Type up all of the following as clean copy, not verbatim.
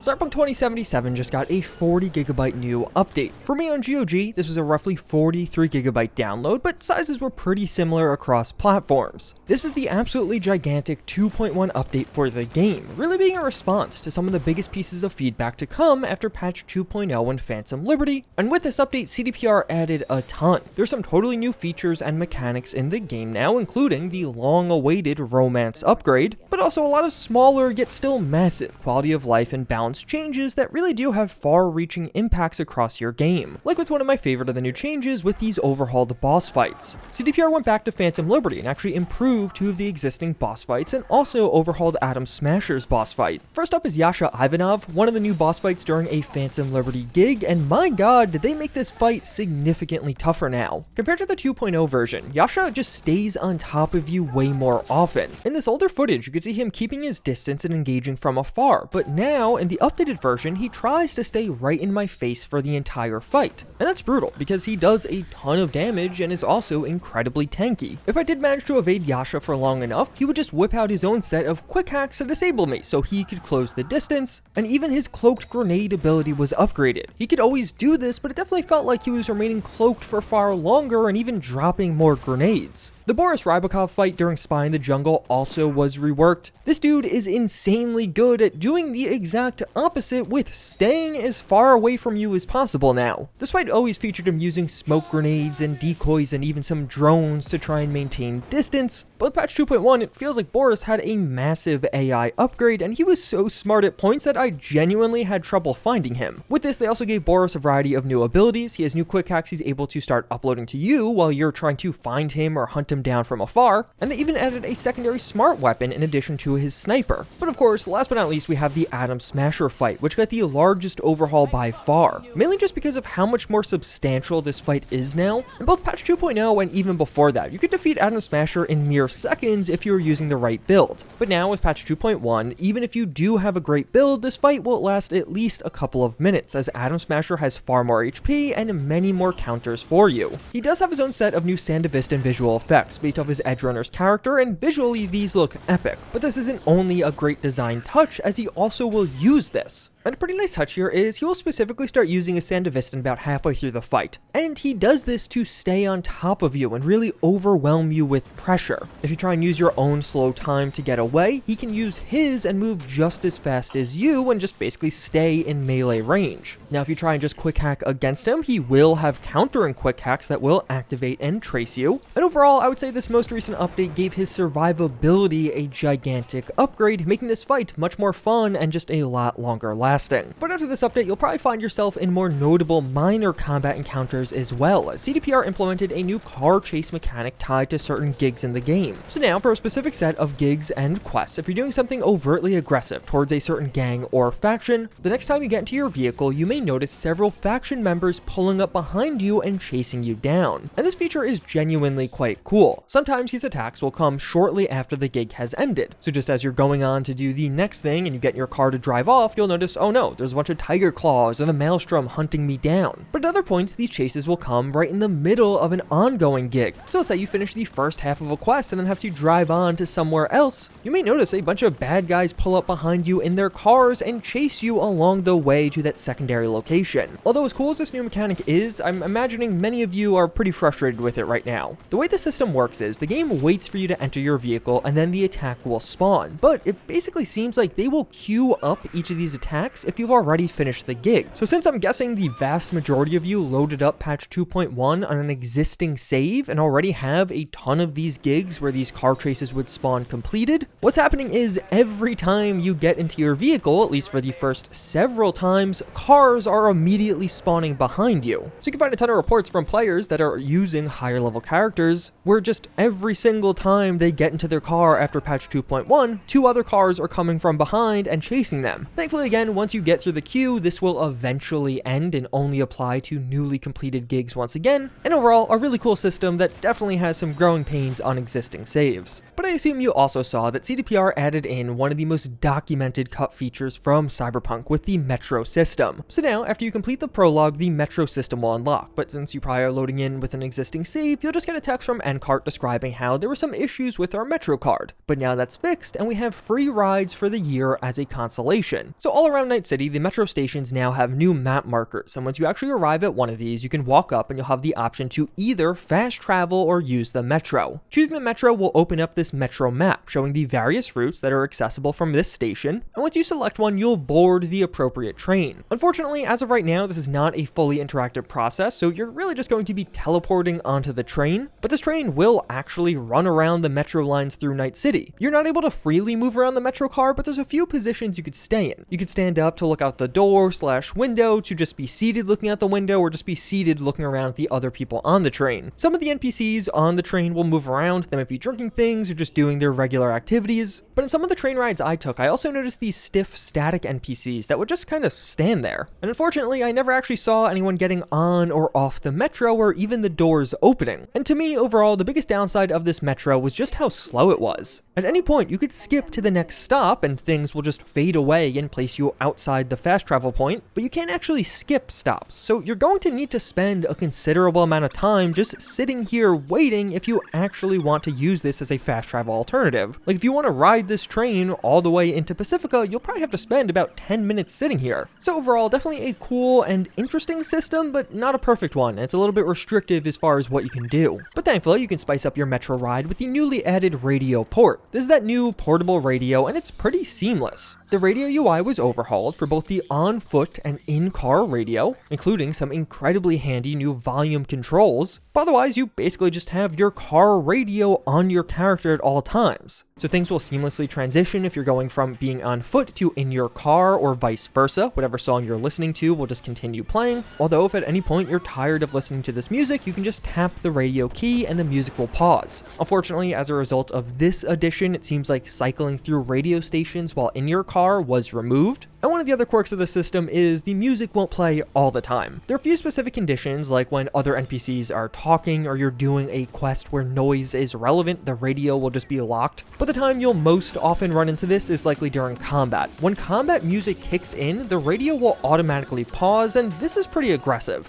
Cyberpunk 2077 just got a 40GB new update. For me on GOG, this was a roughly 43GB download, but sizes were pretty similar across platforms. This is the absolutely gigantic 2.1 update for the game, really being a response to some of the biggest pieces of feedback to come after patch 2.0 and Phantom Liberty. And with this update, CDPR added a ton. There's some totally new features and mechanics in the game now, including the long-awaited romance upgrade, but also a lot of smaller yet still massive quality of life and balance changes that really do have far-reaching impacts across your game. Like with one of my favorite of the new changes with these overhauled boss fights. CDPR went back to Phantom Liberty and actually improved two of the existing boss fights and also overhauled Atom Smasher's boss fight. First up is Yasha Ivanov, one of the new boss fights during a Phantom Liberty gig, and my god, did they make this fight significantly tougher now. Compared to the 2.0 version, Yasha just stays on top of you way more often. In this older footage, you could see him keeping his distance and engaging from afar, but now in the updated version, he tries to stay right in my face for the entire fight. And that's brutal, because he does a ton of damage and is also incredibly tanky. If I did manage to evade Yasha for long enough, he would just whip out his own set of quick hacks to disable me so he could close the distance, and even his cloaked grenade ability was upgraded. He could always do this, but it definitely felt like he was remaining cloaked for far longer and even dropping more grenades. The Boris Rybakov fight during Spy in the Jungle also was reworked. This dude is insanely good at doing the exact opposite with staying as far away from you as possible now. This fight always featured him using smoke grenades and decoys and even some drones to try and maintain distance, but with patch 2.1 it feels like Boris had a massive AI upgrade and he was so smart at points that I genuinely had trouble finding him. With this, they also gave Boris a variety of new abilities. He has new quick hacks he's able to start uploading to you while you're trying to find him or hunt him down from afar, and they even added a secondary smart weapon in addition to his sniper. But of course, last but not least, we have the Atom Smasher fight, which got the largest overhaul by far, mainly just because of how much more substantial this fight is now. In both patch 2.0 and even before that, you could defeat Atom Smasher in mere seconds if you were using the right build. But now with patch 2.1, even if you do have a great build, this fight will last at least a couple of minutes, as Atom Smasher has far more HP and many more counters for you. He does have his own set of new Sandevistan visual effects based off his Edge Runner's character, and visually these look epic. But this isn't only a great design touch, as he also will use this. And a pretty nice touch here is he will specifically start using a Sandevistan about halfway through the fight. And he does this to stay on top of you and really overwhelm you with pressure. If you try and use your own slow time to get away, he can use his and move just as fast as you and just basically stay in melee range. Now if you try and just quick hack against him, he will have countering quick hacks that will activate and trace you. And overall, I would say this most recent update gave his survivability a gigantic upgrade, making this fight much more fun and just a lot longer lasting. But after this update, you'll probably find yourself in more notable minor combat encounters as well, as CDPR implemented a new car chase mechanic tied to certain gigs in the game. So now, for a specific set of gigs and quests, if you're doing something overtly aggressive towards a certain gang or faction, the next time you get into your vehicle, you may notice several faction members pulling up behind you and chasing you down. And this feature is genuinely quite cool. Sometimes these attacks will come shortly after the gig has ended. So just as you're going on to do the next thing and you get in your car to drive off, you'll notice, oh no, there's a bunch of tiger claws and the maelstrom hunting me down. But at other points, these chases will come right in the middle of an ongoing gig. So let's say you finish the first half of a quest and then have to drive on to somewhere else. You may notice a bunch of bad guys pull up behind you in their cars and chase you along the way to that secondary location. Although as cool as this new mechanic is, I'm imagining many of you are pretty frustrated with it right now. The way the system works is the game waits for you to enter your vehicle and then the attack will spawn. But it basically seems like they will queue up each of these attacks if you've already finished the gig. So since I'm guessing the vast majority of you loaded up patch 2.1 on an existing save and already have a ton of these gigs where these car chases would spawn completed, what's happening is every time you get into your vehicle, at least for the first several times, cars are immediately spawning behind you. So you can find a ton of reports from players that are using higher level characters where just every single time they get into their car after patch 2.1, two other cars are coming from behind and chasing them. Thankfully again, once you get through the queue, this will eventually end and only apply to newly completed gigs once again, and overall a really cool system that definitely has some growing pains on existing saves. But I assume you also saw that CDPR added in one of the most documented cut features from Cyberpunk with the Metro system. So now, after you complete the prologue, the Metro system will unlock, but since you probably are loading in with an existing save, you'll just get a text from NCART describing how there were some issues with our Metro card. But now that's fixed, and we have free rides for the year as a consolation. So all around around Night City, the metro stations now have new map markers, and once you actually arrive at one of these, you can walk up and you'll have the option to either fast travel or use the metro. Choosing the metro will open up this metro map, showing the various routes that are accessible from this station, and once you select one, you'll board the appropriate train. Unfortunately, as of right now, this is not a fully interactive process, so you're really just going to be teleporting onto the train, but this train will actually run around the metro lines through Night City. You're not able to freely move around the metro car, but there's a few positions you could stay in. You could stand up to look out the door / window, to just be seated looking out the window, or just be seated looking around at the other people on the train. Some of the NPCs on the train will move around. They might be drinking things or just doing their regular activities, but in some of the train rides I took, I also noticed these stiff, static NPCs that would just kind of stand there. And unfortunately, I never actually saw anyone getting on or off the metro or even the doors opening. And to me, overall, the biggest downside of this metro was just how slow it was. At any point, you could skip to the next stop and things will just fade away and place you outside the fast travel point, but you can't actually skip stops. So you're going to need to spend a considerable amount of time just sitting here waiting if you actually want to use this as a fast travel alternative. Like if you want to ride this train all the way into Pacifica, you'll probably have to spend about 10 minutes sitting here. So overall, definitely a cool and interesting system, but not a perfect one. It's a little bit restrictive as far as what you can do. But thankfully, you can spice up your metro ride with the newly added radio port. This is that new portable radio, and it's pretty seamless. The radio UI was overhauled for both the on-foot and in-car radio, including some incredibly handy new volume controls, but otherwise you basically just have your car radio on your character at all times. So things will seamlessly transition if you're going from being on foot to in your car or vice versa. Whatever song you're listening to will just continue playing, although if at any point you're tired of listening to this music, you can just tap the radio key and the music will pause. Unfortunately, as a result of this addition, it seems like cycling through radio stations while in your car was removed. And one of the other quirks of the system is the music won't play all the time. There are a few specific conditions, like when other NPCs are talking or you're doing a quest where noise is relevant, the radio will just be locked. But the time you'll most often run into this is likely during combat. When combat music kicks in, the radio will automatically pause, and this is pretty aggressive.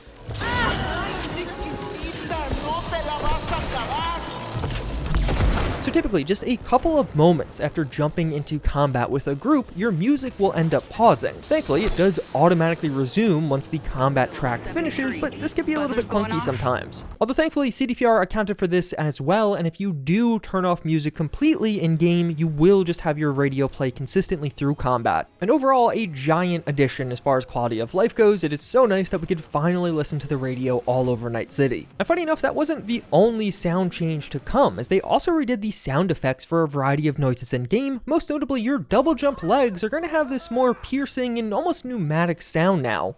So typically, just a couple of moments after jumping into combat with a group, your music will end up pausing. Thankfully, it does automatically resume once the combat track finishes, but this can be a little bit clunky sometimes. Although thankfully, CDPR accounted for this as well, and if you do turn off music completely in-game, you will just have your radio play consistently through combat. And overall, a giant addition as far as quality of life goes. It is so nice that we could finally listen to the radio all over Night City. And funny enough, that wasn't the only sound change to come, as they also redid the sound effects for a variety of noises in game. Most notably, your double jump legs are going to have this more piercing and almost pneumatic sound now.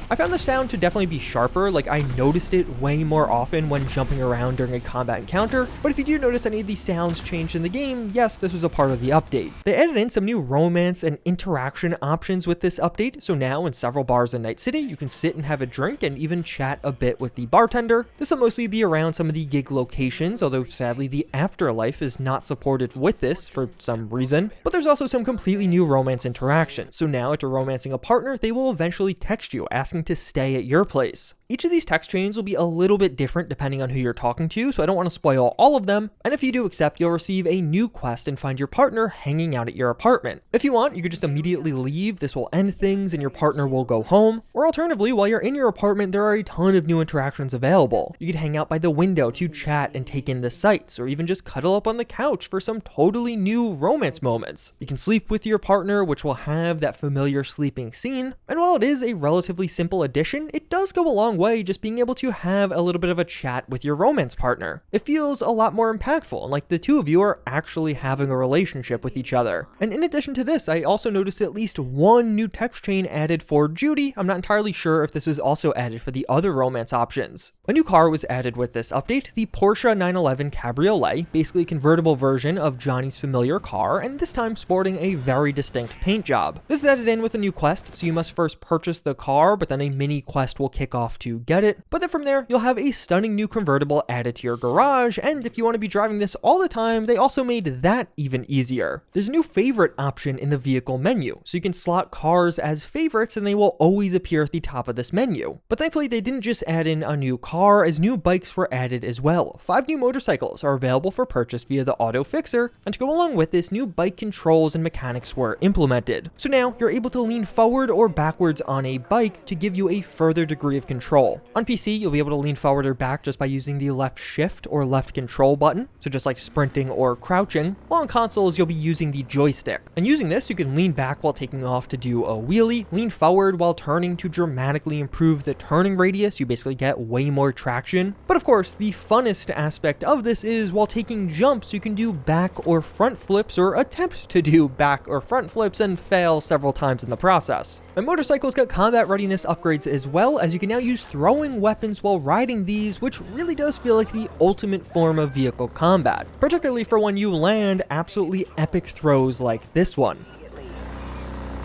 I found the sound to definitely be sharper, like I noticed it way more often when jumping around during a combat encounter, but if you do notice any of these sounds changed in the game, yes, this was a part of the update. They added in some new romance and interaction options with this update, so now in several bars in Night City, you can sit and have a drink and even chat a bit with the bartender. This will mostly be around some of the gig locations, although sadly the afterlife is not supported with this for some reason, but there's also some completely new romance interaction. So now after romancing a partner, they will eventually text you asking to stay at your place. Each of these text chains will be a little bit different depending on who you're talking to, so I don't want to spoil all of them, and if you do accept, you'll receive a new quest and find your partner hanging out at your apartment. If you want, you could just immediately leave, this will end things and your partner will go home, or alternatively, while you're in your apartment, there are a ton of new interactions available. You could hang out by the window to chat and take in the sights, or even just cuddle up on the couch for some totally new romance moments. You can sleep with your partner, which will have that familiar sleeping scene, and while it is a relatively simple addition, it does go a long way just being able to have a little bit of a chat with your romance partner. It feels a lot more impactful, and like the two of you are actually having a relationship with each other. And in addition to this, I also noticed at least one new text chain added for Judy. I'm not entirely sure if this was also added for the other romance options. A new car was added with this update, the Porsche 911 Cabriolet, basically a convertible version of Johnny's familiar car, and this time sporting a very distinct paint job. This is added in with a new quest, so you must first purchase the car, but then a mini quest will kick off to to get it. But then from there, you'll have a stunning new convertible added to your garage, and if you want to be driving this all the time, they also made that even easier. There's a new favorite option in the vehicle menu, so you can slot cars as favorites and they will always appear at the top of this menu. But thankfully, they didn't just add in a new car, as new bikes were added as well. 5 new motorcycles are available for purchase via the auto fixer, and to go along with this, new bike controls and mechanics were implemented. So now you're able to lean forward or backwards on a bike to give you a further degree of control. On PC, you'll be able to lean forward or back just by using the left shift or left control button, so just like sprinting or crouching, while on consoles, you'll be using the joystick. And using this, you can lean back while taking off to do a wheelie, lean forward while turning to dramatically improve the turning radius. You basically get way more traction. But of course, the funnest aspect of this is while taking jumps, you can do back or front flips or attempt to do back or front flips and fail several times in the process. And motorcycles got combat readiness upgrades as well, as you can now use throwing weapons while riding these, which really does feel like the ultimate form of vehicle combat, particularly for when you land absolutely epic throws like this one.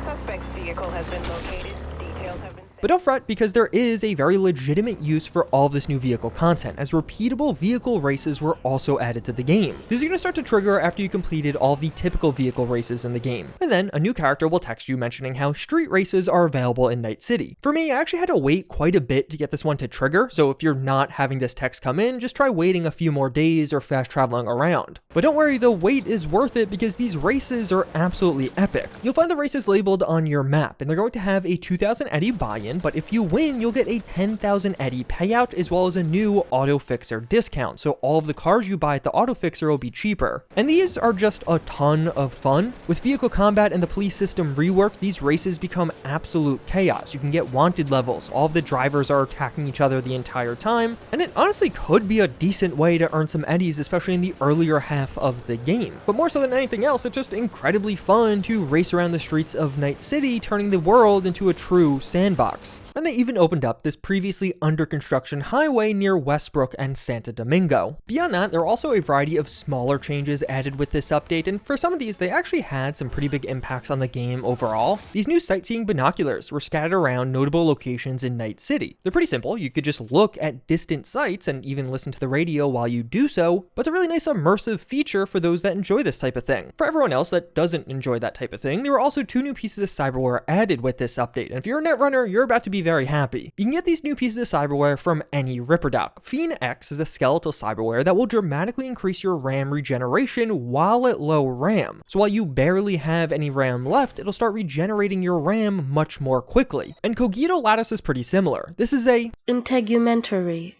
Suspect's vehicle has been located. Details have been sent. But don't fret, because there is a very legitimate use for all of this new vehicle content, as repeatable vehicle races were also added to the game. These are going to start to trigger after you completed all the typical vehicle races in the game. And then a new character will text you mentioning how street races are available in Night City. For me, I actually had to wait quite a bit to get this one to trigger, so if you're not having this text come in, just try waiting a few more days or fast traveling around. But don't worry, the wait is worth it because these races are absolutely epic. You'll find the races labeled on your map, and they're going to have a 2,000 Eddie buy-in, but if you win, you'll get a 10,000 Eddie payout as well as a new auto fixer discount, so all of the cars you buy at the auto fixer will be cheaper. And these are just a ton of fun. With vehicle combat and the police system rework, these races become absolute chaos. You can get wanted levels, all of the drivers are attacking each other the entire time, and it honestly could be a decent way to earn some Eddies, especially in the earlier half of the game. But more so than anything else, it's just incredibly fun to race around the streets of Night City, turning the world into a true sandbox. And they even opened up this previously under construction highway near Westbrook and Santo Domingo. Beyond that, there are also a variety of smaller changes added with this update, and for some of these, they actually had some pretty big impacts on the game overall. These new sightseeing binoculars were scattered around notable locations in Night City. They're pretty simple. You could just look at distant sights and even listen to the radio while you do so, but it's a really nice immersive feature for those that enjoy this type of thing. For everyone else that doesn't enjoy that type of thing, there were also 2 new pieces of cyberware added with this update, and if you're a netrunner, you're about to be very happy. You can get these new pieces of cyberware from any Ripperdoc. Fiend X is a skeletal cyberware that will dramatically increase your RAM regeneration while at low RAM. So while you barely have any RAM left, it'll start regenerating your RAM much more quickly. And Cogito Lattice is pretty similar. This is a integumentary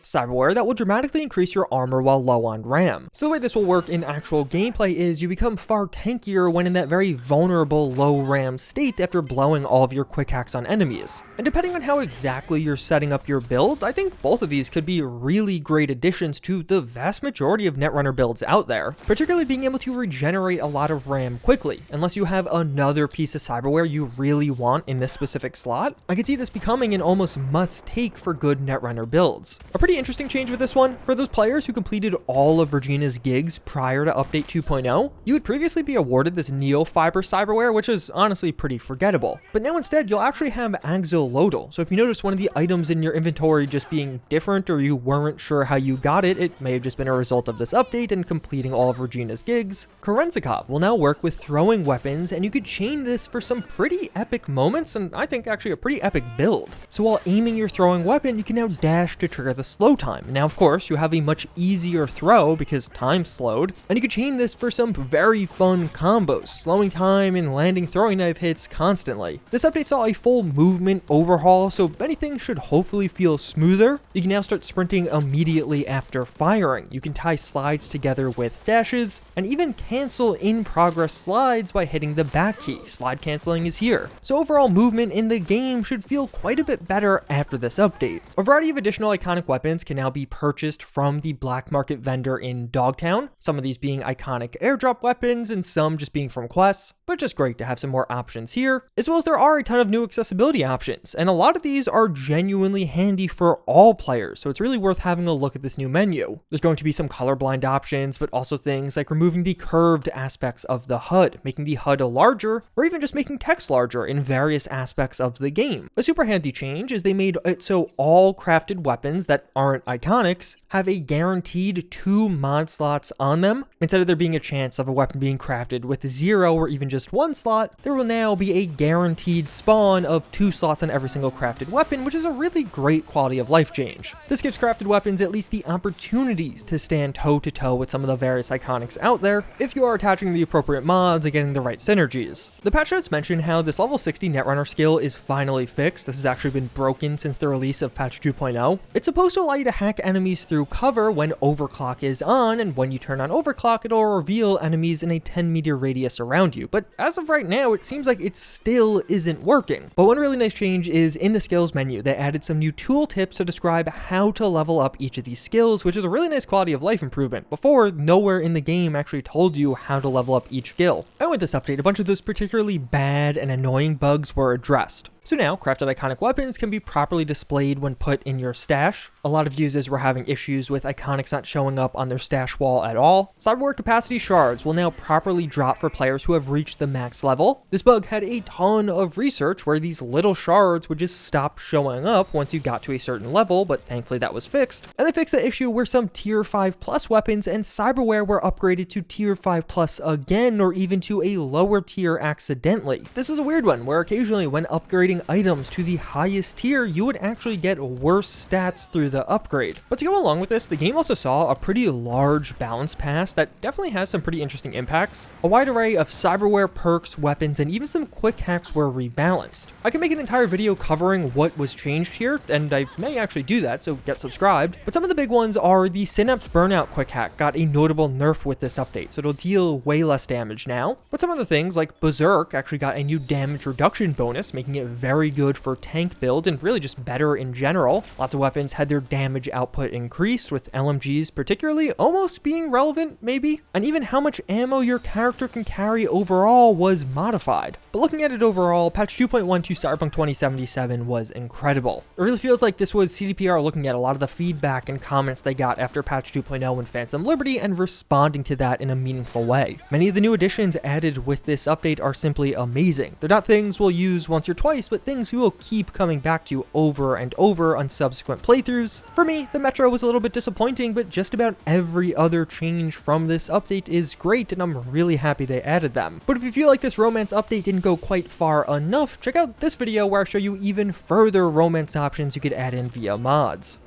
cyberware that will dramatically increase your armor while low on RAM. So the way this will work in actual gameplay is you become far tankier when in that very vulnerable low RAM state after blowing all of your quick hacks on enemies. And depending on how exactly you're setting up your build, I think both of these could be really great additions to the vast majority of Netrunner builds out there, particularly being able to regenerate a lot of RAM quickly, unless you have another piece of cyberware you really want in this specific slot. I could see this becoming an almost must-take for good Netrunner builds. A pretty interesting change with this one, for those players who completed all of Regina's gigs prior to Update 2.0, you would previously be awarded this Neofiber cyberware, which is honestly pretty forgettable. But now instead, you'll actually have Axolotl. So if you notice one of the items in your inventory just being different or you weren't sure how you got it, it may have just been a result of this update and completing all of Regina's gigs. Korenzikov will now work with throwing weapons, and you could chain this for some pretty epic moments, and I think actually a pretty epic build. So while aiming your throwing weapon, you can now dash to trigger the slow time. Now of course, you have a much easier throw because time's slowed, and you could chain this for some very fun combos, slowing time and landing throwing knife hits constantly. This update saw a full movement overhaul, so anything should hopefully feel smoother. You can now start sprinting immediately after firing. You can tie slides together with dashes, and even cancel in-progress slides by hitting the back key. Slide canceling is here. So overall movement in the game should feel quite a bit better after this update. A variety of additional iconic weapons can now be purchased from the black market vendor in Dogtown, some of these being iconic airdrop weapons and some just being from quests, but just great to have some more options here, as well as there are a ton ton of new accessibility options, and a lot of these are genuinely handy for all players, so it's really worth having a look at this new menu. There's going to be some colorblind options, but also things like removing the curved aspects of the HUD, making the HUD larger, or even just making text larger in various aspects of the game. A super handy change is they made it so all crafted weapons that aren't iconics have a guaranteed 2 mod slots on them. Instead of there being a chance of a weapon being crafted with 0 or even just 1 slot, there will now be a guaranteed spawn of 2 slots on every single crafted weapon, which is a really great quality of life change. This gives crafted weapons at least the opportunities to stand toe to toe with some of the various iconics out there if you are attaching the appropriate mods and getting the right synergies. The patch notes mention how this level 60 Netrunner skill is finally fixed. This has actually been broken since the release of patch 2.0. It's supposed to allow you to hack enemies through cover when overclock is on, and when you turn on overclock, it'll reveal enemies in a 10-meter radius around you. But as of right now, it seems like it still isn't working. But one really nice change is in the skills menu, they added some new tool tips to describe how to level up each of these skills, which is a really nice quality of life improvement. Before, nowhere in the game actually told you how to level up each skill. And with this update, a bunch of those particularly bad and annoying bugs were addressed. So now, crafted iconic weapons can be properly displayed when put in your stash. A lot of users were having issues with iconics not showing up on their stash wall at all. Cyberware capacity shards will now properly drop for players who have reached the max level. This bug had a ton of research where these little shards would just stop showing up once you got to a certain level, but thankfully that was fixed. And they fixed the issue where some tier 5 plus weapons and cyberware were upgraded to tier 5 plus again, or even to a lower tier accidentally. This was a weird one where occasionally when upgrading items to the highest tier, you would actually get worse stats through the upgrade. But to go along with this, the game also saw a pretty large balance pass that definitely has some pretty interesting impacts. A wide array of cyberware perks, weapons, and even some quick hacks were rebalanced. I can make an entire video covering what was changed here, and I may actually do that, so get subscribed. But some of the big ones are the Synapse Burnout quick hack got a notable nerf with this update, so it'll deal way less damage now. But some other things like Berserk actually got a new damage reduction bonus, making it very good for tank build and really just better in general. Lots of weapons had their damage output increased, with LMGs particularly almost being relevant, maybe. And even how much ammo your character can carry overall was modified. But looking at it overall, patch 2.1 to Cyberpunk 2077 was incredible. It really feels like this was CDPR looking at a lot of the feedback and comments they got after patch 2.0 and Phantom Liberty and responding to that in a meaningful way. Many of the new additions added with this update are simply amazing. They're not things we'll use once or twice, but things we will keep coming back to over and over on subsequent playthroughs. For me, the Metro was a little bit disappointing, but just about every other change from this update is great, and I'm really happy they added them. But if you feel like this romance update didn't go quite far enough, check out this video where I show you even further romance options you could add in via mods.